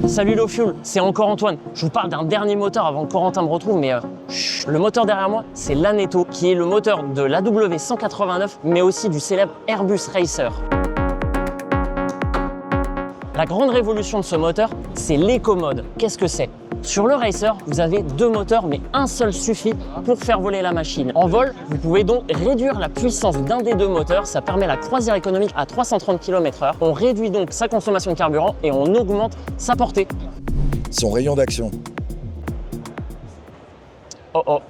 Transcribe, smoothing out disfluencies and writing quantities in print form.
Salut Low Fuel, c'est encore Antoine. Je vous parle d'un dernier moteur avant que Corentin me retrouve, mais le moteur derrière moi, c'est l'Aneto, qui est le moteur de l'AW 189, mais aussi du célèbre Airbus Racer. La grande révolution de ce moteur, c'est l'éco-mode. Qu'est-ce que c'est? Sur le Racer, vous avez deux moteurs, mais un seul suffit pour faire voler la machine. En vol, vous pouvez donc réduire la puissance d'un des deux moteurs. Ça permet la croisière économique à 330 km/h. On réduit donc sa consommation de carburant et on augmente sa portée. Son rayon d'action. Oh oh.